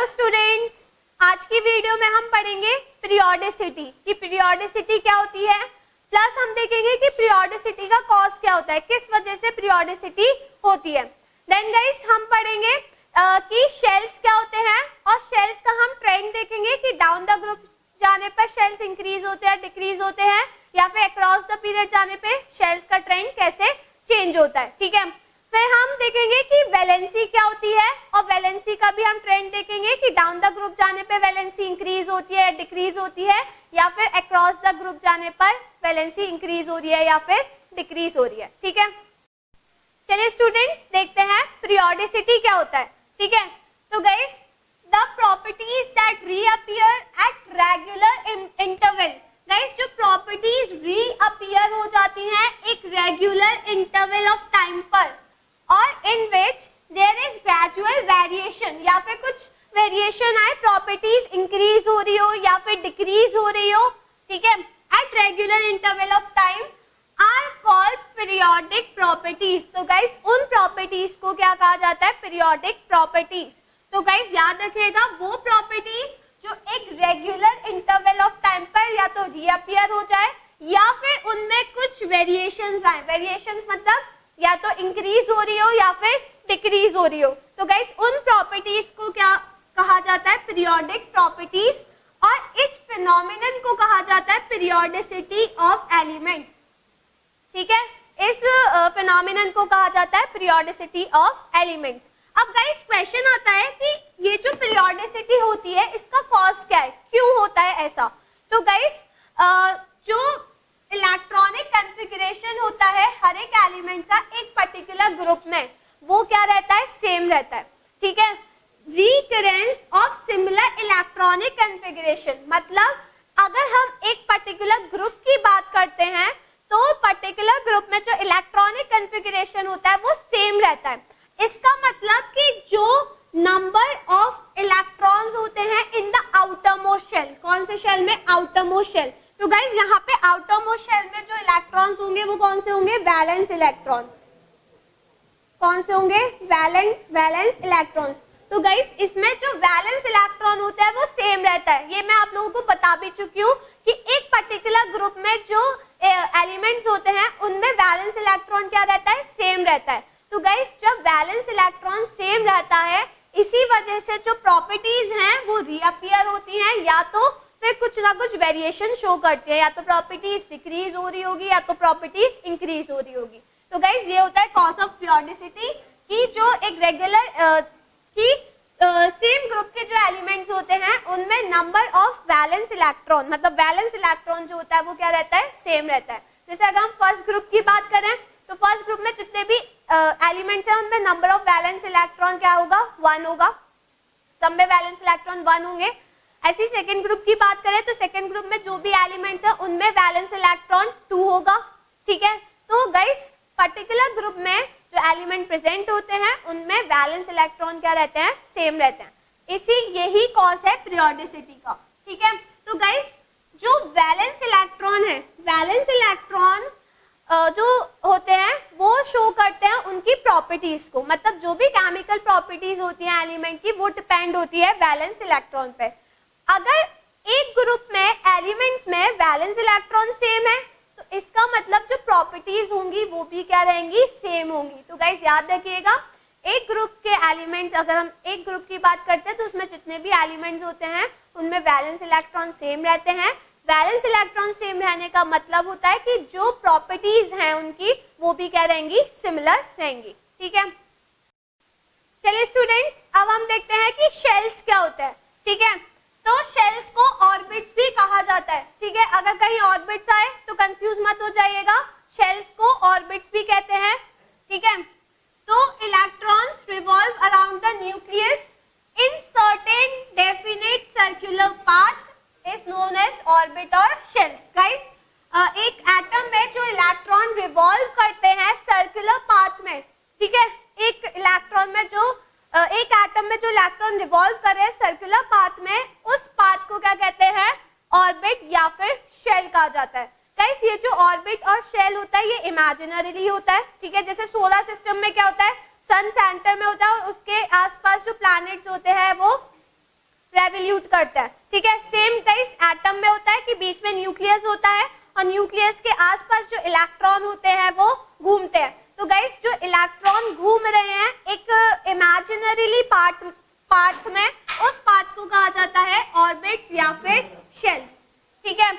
Students, आज की video में हम पढ़ेंगे पीरियोडिसिटी कि पीरियोडिसिटी क्या होती है, प्लस हम देखेंगे कि पीरियोडिसिटी का कॉज क्या होता है, किस वजह से पीरियोडिसिटी होती है। देन गाइस हम पढ़ेंगे कि शेल्स क्या होते हैं और शेल्स का हम ट्रेंड देखेंगे कि डाउन द ग्रुप जाने पर शेल्स इंक्रीज होते हैं, डिक्रीज होते हैं, या फिर अक्रॉस द पीरियड जाने पे शेल्स का ट्रेंड कैसे चेंज होता है। ठीक है, फिर हम देखेंगे कि वैलेंसी क्या होती है और वैलेंसी का भी हम ट्रेंड देखेंगे कि डाउन द ग्रुप जाने पे वैलेंसी इंक्रीज होती है, डिक्रीज होती है, या फिर अक्रॉस द ग्रुप जाने पर वैलेंसी इंक्रीज हो रही है या फिर डिक्रीज हो रही है। ठीक है, चलिए स्टूडेंट्स देखते हैं पीरियोडिसिटी क्या होता है। ठीक है, तो guys the properties that reappear eight regular interval, guys जो प्रॉपर्टीज रीअपीयर हो जाती हैं एक रेगुलर इंटरवल ऑफ टाइम पर और in which there is gradual variation, या फिर कुछ वेरिएशन आए, प्रॉपर्टीज इंक्रीज हो रही हो या फिर डिक्रीज हो रही हो, ठीक है, at regular interval of time are called periodic properties. तो गाइस उन प्रॉपर्टीज को क्या कहा जाता है, पीरियोडिक प्रॉपर्टीज। तो गाइस याद रखिएगा वो प्रॉपर्टीज जो एक रेगुलर इंटरवल ऑफ टाइम पर या तो रीअपीयर हो जाए या फिर उनमें कुछ वेरिएशंस आए, वेरिएशंस मतलब या तो इंक्रीज हो रही हो या फिर डिक्रीज हो रही हो। तो गाइस उन प्रॉपर्टीज को क्या कहा जाता है, पीरियोडिक प्रॉपर्टीज, और इस फिनोमिनन को कहा जाता है पीरियोडिसिटी ऑफ एलिमेंट। ठीक है, इस फिनोमिनन को कहा जाता है पीरियोडिसिटी ऑफ एलिमेंट्स। अब गाइस क्वेश्चन आता है कि ये जो पीरियोडिसिटी होती है इसका कॉज क्या है, क्यों होता है ऐसा। तो गाइस जो इलेक्ट्रॉनिक कॉन्फ़िगरेशन होता है हर एक एलिमेंट का एक पर्टिकुलर ग्रुप में, वो क्या रहता है, सेम रहता है। ठीक है, recurrence of similar electronic configuration मतलब अगर हम एक पर्टिकुलर ग्रुप की बात करते हैं तो पर्टिकुलर ग्रुप में जो इलेक्ट्रॉनिक कॉन्फ़िगरेशन होता है वो सेम रहता है। इसका मतलब कि जो नंबर ऑफ इलेक्ट्रॉन्स होते हैं in the outer most shell, कौन से शेल में, आउटर मोस्ट शेल। तो गाइस यहाँ पे आउटर मोस्ट शेल में जो इलेक्ट्रॉन्स होंगे वो कौन से होंगे, वैलेंस इलेक्ट्रॉन। कौन से होंगे, वैलेंस इलेक्ट्रॉन्स। तो गाइस इसमें जो वैलेंस इलेक्ट्रॉन होता है वो सेम रहता है। ये मैं आप लोगों को बता भी चुकी हूँ कि एक पर्टिकुलर ग्रुप में जो एलिमेंट्स होते हैं उनमें वैलेंस इलेक्ट्रॉन क्या रहता है, सेम रहता है। तो गाइस जब वैलेंस इलेक्ट्रॉन सेम रहता है इसी वजह से जो प्रॉपर्टीज हैं वो रीअपीयर होती हैं या तो फिर कुछ ना कुछ वेरिएशन शो करती है, या तो प्रॉपर्टीज डिक्रीज हो रही होगी या तो प्रॉपर्टीज इंक्रीज हो रही होगी। तो गाइस ये होता है कॉज ऑफ पीरियोडिसिटी कि जो एक रेगुलर सेम ग्रुप के जो एलिमेंट्स होते हैं उनमें नंबर ऑफ वैलेंस इलेक्ट्रॉन मतलब वैलेंस इलेक्ट्रॉन जो होता है वो क्या रहता है, सेम रहता है। जैसे अगर हम फर्स्ट ग्रुप की बात करें तो फर्स्ट ग्रुप में जितने भी एलिमेंट्स हैं उनमें नंबर ऑफ वैलेंस इलेक्ट्रॉन क्या होगा, 1 होगा, सब में वैलेंस इलेक्ट्रॉन 1 होंगे। ऐसी सेकंड ग्रुप की बात करें तो सेकंड ग्रुप में जो भी एलिमेंट्स हैं उनमें वैलेंस इलेक्ट्रॉन 2 होगा। ठीक है, तो गाइस पर्टिकुलर ग्रुप में जो एलिमेंट प्रेजेंट होते हैं उनमें वैलेंस इलेक्ट्रॉन क्या रहते हैं, सेम रहते हैं। यही कॉज है पीरियोडिसिटी का। ठीक है, तो गाइस जो वैलेंस इलेक्ट्रॉन है, वैलेंस इलेक्ट्रॉन जो होते हैं वो शो करते हैं उनकी प्रॉपर्टीज को, मतलब जो भी केमिकल प्रॉपर्टीज होती है एलिमेंट की वो डिपेंड होती है वैलेंस इलेक्ट्रॉन पे। अगर एक ग्रुप में एलिमेंट्स में वैलेंस इलेक्ट्रॉन सेम है तो इसका मतलब जो प्रॉपर्टीज होंगी वो भी क्या रहेंगी, सेम होंगी। तो गाइस याद रखिएगा एक ग्रुप के एलिमेंट्स, अगर हम एक ग्रुप की बात करते हैं तो उसमें जितने भी एलिमेंट्स होते हैं उनमें वैलेंस इलेक्ट्रॉन सेम रहते हैं। वैलेंस इलेक्ट्रॉन सेम रहने का मतलब होता है कि जो प्रॉपर्टीज हैं उनकी वो भी क्या रहेंगी, सिमिलर रहेंगी। ठीक है, चलिए स्टूडेंट्स अब हम देखते हैं कि शेल्स क्या होता है। ठीक है, तो शेल्स को ऑर्बिट्स भी कहा जाता है। ठीक है, अगर कहीं ऑर्बिट्स आए तो कंफ्यूज मत हो जाइएगा, शेल्स को ऑर्बिट्स भी कहते हैं। ठीक है, तो electrons revolve around the nucleus in certain definite circular path is known as orbit और शेल्स। गाइस एक एटम में जो इलेक्ट्रॉन रिवॉल्व करते हैं सर्कुलर पाथ में, ठीक है, एक इलेक्ट्रॉन में जो एक एटम में जो इलेक्ट्रॉन रिवॉल्व कर रहे हैं सर्कुलर पाथ में, उस पाथ को क्या कहते हैं, ऑर्बिट या फिर शेल कहा जाता है। गाइस ये जो ऑर्बिट और शेल होता है ये इमेजिनरी होता है। ठीक है, जैसे सोलर सिस्टम में क्या होता है, सन सेंटर में होता है और उसके आसपास जो प्लैनेट्स होते हैं वो रेवोल्यूट करता है, ठीक है। सेम गाइस एटम में होता है कि बीच में न्यूक्लियस होता है और न्यूक्लियस के आसपास जो इलेक्ट्रॉन होते हैं वो घूमते हैं। तो गाइस जो इलेक्ट्रॉन घूम रहे हैं एक इमेजिनरीली पाथ में, उस पाथ को कहा जाता है ऑर्बिट्स या फिर शेल्स, ठीक है।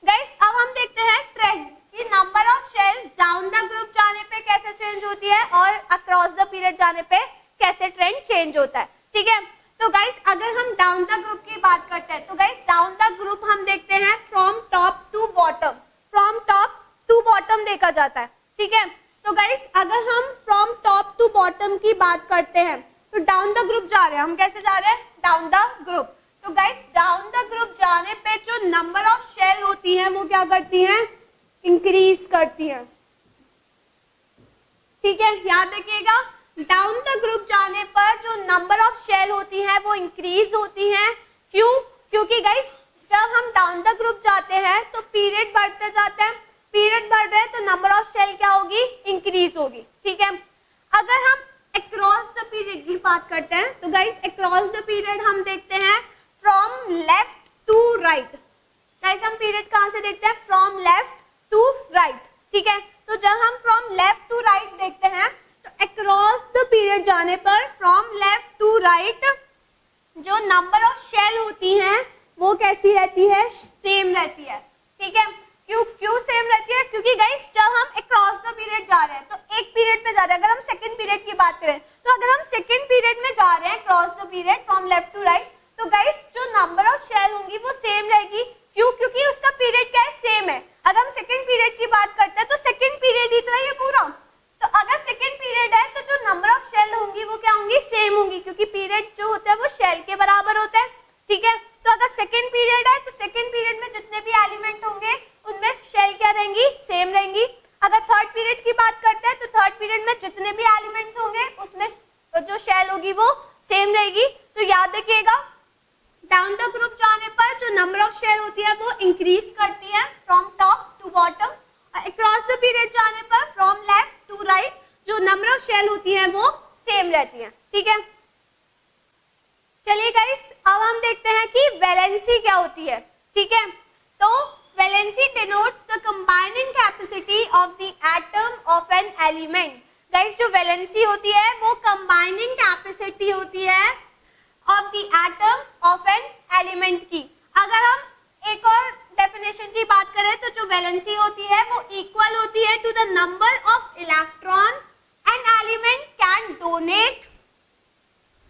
गाइस अब हम देखते हैं ट्रेंड कि number of shells down the group जाने पे कैसे चेंज होती है और अक्रॉस द पीरियड जाने पे कैसे ट्रेंड चेंज होता है, ठीक है। तो गाइस अगर हम डाउन द ग्रुप की बात करते हैं तो गाइस डाउन द ग्रुप हम देखते हैं from top to bottom, from top to bottom देखा जाता है, ठीक है। तो गाइस अगर हम फ्रॉम टॉप टू बॉटम की बात करते हैं तो डाउन द ग्रुप जा रहे हैं, हम कैसे जा रहे हैं, डाउन द ग्रुप। तो गाइस डाउन द ग्रुप जाने पे जो नंबर ऑफ शेल होती है वो क्या करती है, इंक्रीज करती है, ठीक है। याद रखिएगा डाउन द ग्रुप जाने पर जो नंबर ऑफ शेल होती है वो इंक्रीज होती है। क्यों, क्योंकि गाइस जब हम डाउन द ग्रुप जाते हैं तो पीरियड बढ़ते जाते हैं, पीरियड बढ़ रहे हैं तो नंबर ऑफ शेल क्या होगी, इंक्रीज होगी, ठीक है। अगर हम अक्रॉस द पीरियड की बात करते हैं तो गाइस अक्रॉस द पीरियड हम देखते हैं from left to right. Guys हम पीरियड कहां से देखते हैं, फ्रॉम लेफ्ट टू राइट, ठीक है। तो जब हम फ्रॉम लेफ्ट टू राइट देखते हैं तो अक्रॉस द पीरियड जाने पर फ्रॉम लेफ्ट टू राइट जो नंबर ऑफ शेल होती हैं वो कैसी रहती है, सेम रहती है, ठीक है। क्यों सेम रहती है, क्योंकि गाइस जब हम अक्रॉस द पीरियड जा रहे हैं तो एक पीरियड पे जा रहे हैं, अगर हम सेकंड पीरियड की बात करें तो अगर हम सेकंड पीरियड में जा रहे हैं cross the period from left to right तो गाइस जो नंबर ऑफ शेल होंगी वो सेम रहेगी। क्यों, क्योंकि उसका पीरियड क्या है, सेम है। अगर हम सेकंड पीरियड की बात करते हैं तो सेकंड पीरियड ही तो है ये पूरा, तो अगर सेकंड पीरियड है तो जो नंबर ऑफ शेल होंगी वो क्या होंगी, सेम होंगी, क्योंकि पीरियड जो होता है वो शेल के बराबर होता है, ठीक है। तो अगर सेकंड पीरियड है तो सेकंड पीरियड में जितने भी एलिमेंट होंगे उनमें शेल क्या रहेंगी, सेम रहेंगी। अगर थर्ड पीरियड की बात करते हैं तो थर्ड पीरियड में जितने भी एलिमेंट्स होंगे उसमें जो शेल होगी वो सेम रहेगी। तो याद रखिएगा डाउन द ग्रुप जाने पर जो नंबर ऑफ शेल होती है वो इंक्रीज करती है from top to bottom, across the period जाने पर फ्रॉम लेफ्ट टू राइट जो नंबर ऑफ शेल होती है वो सेम रहती है, ठीक है। चलिए गाइस अब हम देखते हैं कि वैलेंसी क्या होती है, ठीक है। तो valency denotes the combining capacity of the atom of an element. Guys जो वैलेंसी होती है वो कंबाइनिंग कैपेसिटी होती है of the atom of an element की। अगर हम एक और डेफिनेशन की बात करें तो जो वैलेंसी होती है वो इक्वल होती है to the number of electron an element can donate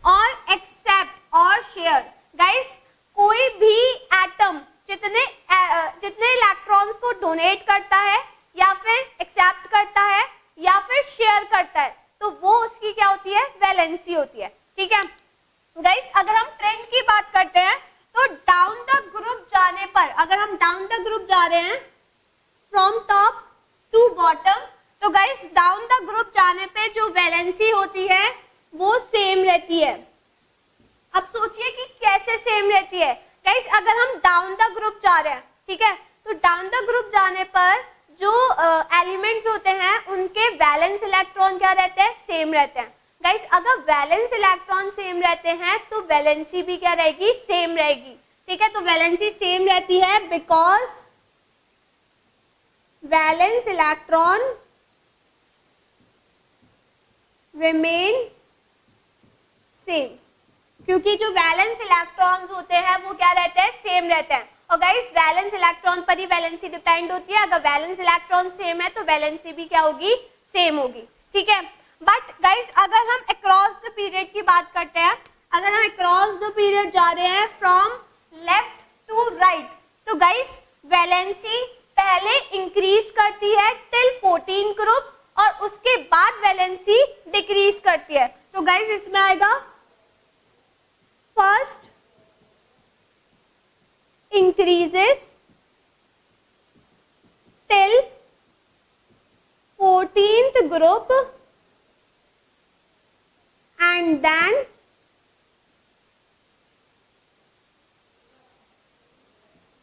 और एक्सेप्ट और शेयर। गाइस कोई भी एटम जितने इलेक्ट्रॉन्स को डोनेट करता है या फिर एक्सेप्ट करता है या फिर शेयर करता है तो वो उसकी क्या होती है, वैलेंसी होती है, ठीक है। गाइस अगर हम ट्रेंड की बात करते हैं तो डाउन द ग्रुप जाने पर, अगर हम डाउन द ग्रुप जा रहे हैं फ्रॉम टॉप टू बॉटम तो गाइस डाउन द ग्रुप जाने पे जो वैलेंसी होती है वो सेम रहती है। अब सोचिए कि कैसे सेम रहती है। गाइस अगर हम डाउन द ग्रुप जा रहे हैं, ठीक है, तो डाउन द ग्रुप जाने पर जो एलिमेंट्स होते हैं उनके वैलेंस इलेक्ट्रॉन क्या रहते हैं, सेम रहते हैं। गाइस अगर वैलेंस इलेक्ट्रॉन सेम रहते हैं तो वैलेंसी भी क्या रहेगी, सेम रहेगी, ठीक है। तो वैलेंसी सेम रहती है because valence electron remain same, क्योंकि जो वैलेंस इलेक्ट्रॉन्स होते हैं वो क्या रहते हैं, सेम रहते हैं। और गाइस वैलेंस इलेक्ट्रॉन पर ही वैलेंसी डिपेंड होती है। अगर वैलेंस इलेक्ट्रॉन सेम है तो वैलेंसी भी क्या होगी, सेम होगी, ठीक है। बट गाइस अगर हम अक्रॉस द पीरियड की बात करते हैं, अगर हम अक्रॉस द पीरियड जा रहे हैं फ्रॉम लेफ्ट टू राइट तो गाइस वैलेंसी पहले इंक्रीज करती है टिल 14 ग्रुप और उसके बाद वैलेंसी डिक्रीज करती है। तो गाइस इसमें आएगा first increases till 14th group and then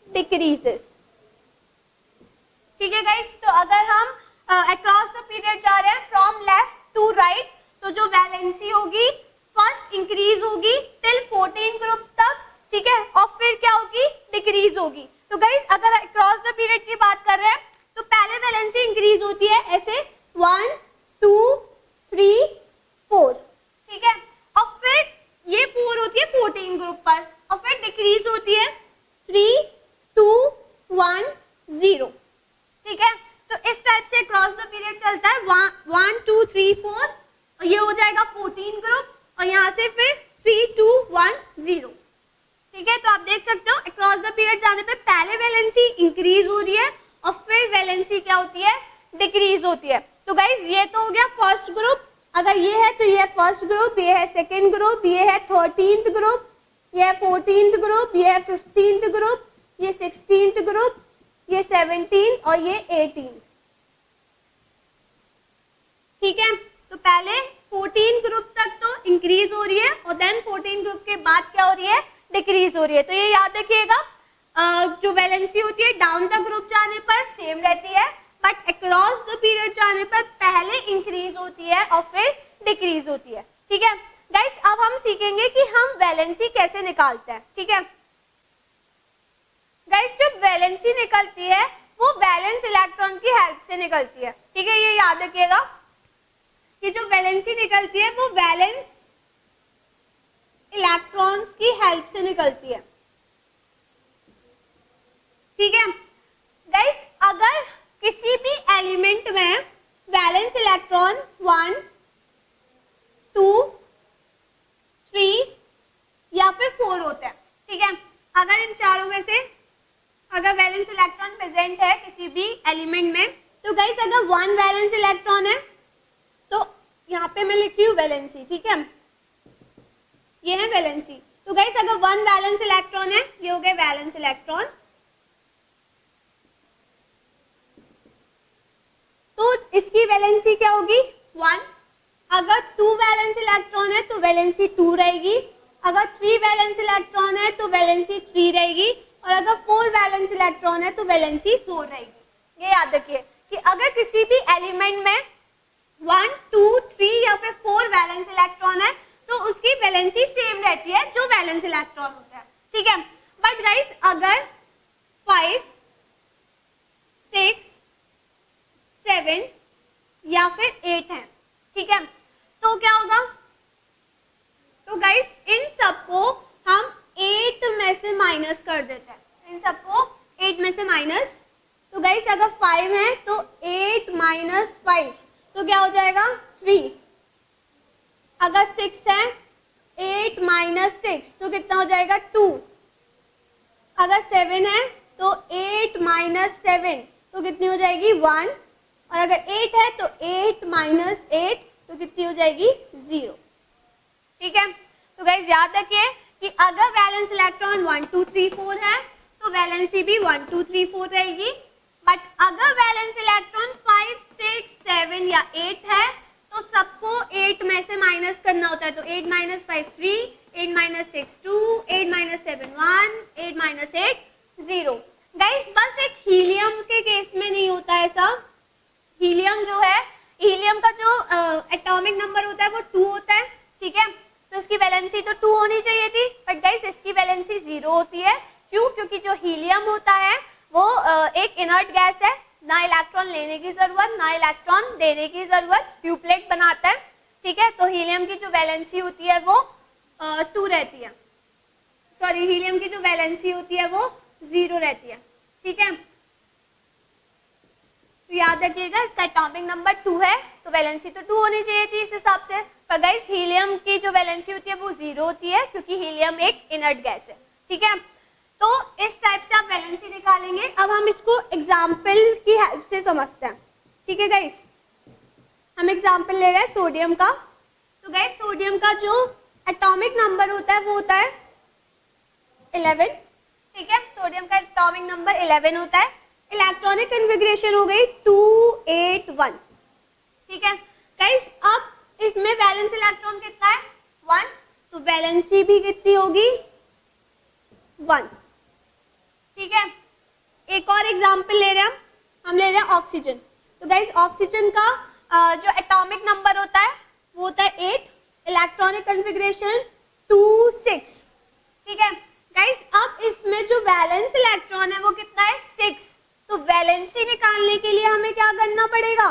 decreases, ठीक है गाइस। तो अगर हम अक्रॉस द पीरियड जा रहे हैं फ्रॉम लेफ्ट टू राइट तो जो वैलेंसी होगी फर्स्ट इंक्रीज होगी टिल 14 ग्रुप तक, डिक्रीज होगी। तो गाइस अगर अक्रॉस द पीरियड की बात कर रहे हैं तो पहले वैलेंसी इंक्रीज होती है ऐसे 1 2 3 4, ठीक है, और फिर ये 4 होती है 14 ग्रुप पर और फिर डिक्रीज होती है 3 2 1 0, ठीक है। तो इस टाइप से क्रॉस द पीरियड चलता है 1 2 3 4 और ये हो जाएगा 14 ग्रुप और यहाँ से फिर 3 2 1 0, ठीक है। तो आप देख सकते हो अक्रॉस द पीरियड जाने पे पहले वैलेंसी इंक्रीज हो रही है और फिर वैलेंसी क्या होती है, डिक्रीज होती है। तो गाइज ये तो हो गया फर्स्ट ग्रुप, अगर ये है तो ये है फर्स्ट ग्रुप, ये है सेकेंड ग्रुप, ये है 13th ग्रुप, ये है 14th ग्रुप, ये है 15th ग्रुप, ये 16th ग्रुप, ये 17 और ये 18, ठीक है। तो पहले 14 ग्रुप तक तो इंक्रीज हो रही है और देन 14 ग्रुप के बाद क्या हो रही है, डिक्रीज हो रही है। तो ये याद रखिएगा जो वैलेंसी होती है डाउन द ग्रुप जाने पर सेम रहती है बट अक्रॉस द पीरियड जाने पर पहले इंक्रीज होती है और फिर डिक्रीज होती है, ठीक है। गाइस अब हम सीखेंगे कि हम वैलेंसी कैसे निकालते हैं, ठीक है। गाइस जब वैलेंसी निकलती है वो वैलेंस इलेक्ट्रॉन की हेल्प से निकलती है, ठीक है। ये याद रखिएगा कि जो वैलेंसी निकलती है वो वैलेंस इलेक्ट्रॉन्स की हेल्प से निकलती है, ठीक है। गाइस अगर किसी भी एलिमेंट में वैलेंस इलेक्ट्रॉन 1 2 3 या फिर 4 होते हैं, ठीक है। अगर इन चारों में से अगर वैलेंस इलेक्ट्रॉन प्रेजेंट है किसी भी एलिमेंट में तो गाइस अगर 1 वैलेंस इलेक्ट्रॉन है तो यहाँ पे मैं लिखी हूँ वैलेंसी, ठीक है, ये है वैलेंसी। तो गाइस अगर 1 वैलेंस इलेक्ट्रॉन है ये हो गए वैलेंस इलेक्ट्रॉन, तो इसकी वैलेंसी क्या होगी 1। अगर 2 वैलेंस इलेक्ट्रॉन है तो वैलेंसी 2 रहेगी, अगर 3 वैलेंस इलेक्ट्रॉन है तो वैलेंसी 3 रहेगी और अगर 4 वैलेंस इलेक्ट्रॉन है तो वैलेंसी 4 रहेगी। ये याद रखिए कि अगर किसी भी एलिमेंट में 1 2 3 या फिर 4 वैलेंस इलेक्ट्रॉन है तो उसकी वैलेंसी सेम रहती है जो वैलेंस इलेक्ट्रॉन होता है, ठीक है। बट गाइस अगर 5 6 7 या फिर 8 है, ठीक है, तो क्या होगा, तो गाइस इन सबको हम 8 में से माइनस कर देते हैं, इन सबको 8 में से माइनस। तो गाइस अगर 5 है तो 8 माइनस 5 तो क्या हो जाएगा 3। अगर 6 है 8 माइनस 6 तो कितना हो जाएगा 2। अगर 7 है तो 8 माइनस 7 तो कितनी हो जाएगी 1 और अगर 8 है तो 8 माइनस 8 तो कितनी हो जाएगी 0, ठीक है। तो गाइस याद रखिए कि अगर वैलेंस इलेक्ट्रॉन 1 2 3 4 है तो वैलेंसी भी 1 2 3 4 रहेगी, बट अगर वैलेंस इलेक्ट्रॉन 5 6 7 या 8 है तो सबको 8 में से माइनस करना होता है। तो 8 minus 5 3, 8 minus 6 2, 8 minus 7 1, 8 minus 8 0। Guys बस एक हीलियम के केस में नहीं होता ऐसा। हीलियम जो है, हीलियम का जो एटॉमिक नंबर होता है वो 2 होता है, ठीक है, तो इसकी वैलेंसी तो 2 होनी चाहिए थी, बट गाइस इसकी वैलेंसी 0 होती है। क्यों? क्योंकि जो हीलियम होता है वो एक इनर्ट गैस है, ना इलेक्ट्रॉन लेने की जरूरत ना इलेक्ट्रॉन देने की जरूरत, ड्यूप्लेट बनाता है, ठीक है। तो हीलियम की जो वैलेंसी होती है वो 2 रहती है, सॉरी हीलियम की जो वैलेंसी होती है वो 0 रहती है, ठीक है। तो याद रखिएगा इसका एटॉमिक नंबर 2 है तो वैलेंसी तो 2 होनी चाहिए थी इस हिसाब से, पर गाइस हीलियम की जो वैलेंसी होती है वो 0 होती है क्योंकि हीलियम एक इनर्ट गैस है, ठीक है। तो इस टाइप से आप वैलेंसी निकालेंगे। अब हम इसको एग्जाम्पल की हेल्प से समझते हैं, ठीक है गाइस। हम एग्जाम्पल ले रहे हैं सोडियम का। तो गाइस सोडियम का जो एटॉमिक नंबर होता है वो होता है 11, ठीक है, सोडियम का एटॉमिक नंबर 11 होता है। इलेक्ट्रॉनिक कन्फिगरेशन हो गई 281, ठीक है गाइस। अब इसमें वैलेंस इलेक्ट्रॉन कितना है 1, तो वैलेंसी भी कितनी होगी 1, ठीक है। एक और एग्जांपल ले रहे हैं हम ले रहे हैं ऑक्सीजन। तो गाइस ऑक्सीजन का जो एटॉमिक नंबर होता है वो होता है 8, इलेक्ट्रॉनिक कन्फिगरेशन 26, ठीक है गाइस। अब इसमें जो वैलेंस आने के लिए हमें क्या करना पड़ेगा,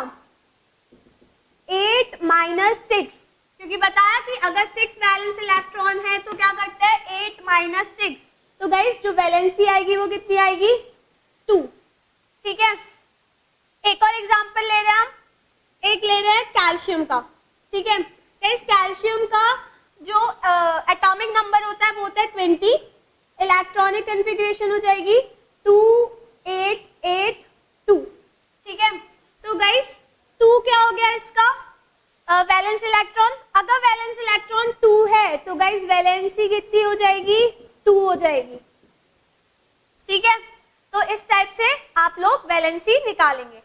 8 - 6, क्योंकि बताया कि अगर 6 वैलेंस इलेक्ट्रॉन है तो क्या करते हैं 8 - 6, तो गाइस जो वैलेंसी आएगी वो कितनी आएगी 2। ठीक है, एक और एग्जांपल ले रहे हैं हम, एक ले रहे हैं कैल्शियम का। ठीक है गाइस, कैल्शियम का जो एटॉमिक नंबर होता है वो होता है 20, इलेक्ट्रॉनिक कॉन्फ़िगरेशन हो जाएगी 2 8 8 2। ठीक है, तो गाइस 2 क्या हो गया इसका वैलेंस इलेक्ट्रॉन। अगर वैलेंस इलेक्ट्रॉन 2 है तो गाइस वैलेंसी कितनी हो जाएगी 2 हो जाएगी। ठीक है, तो इस टाइप से आप लोग वैलेंसी निकालेंगे।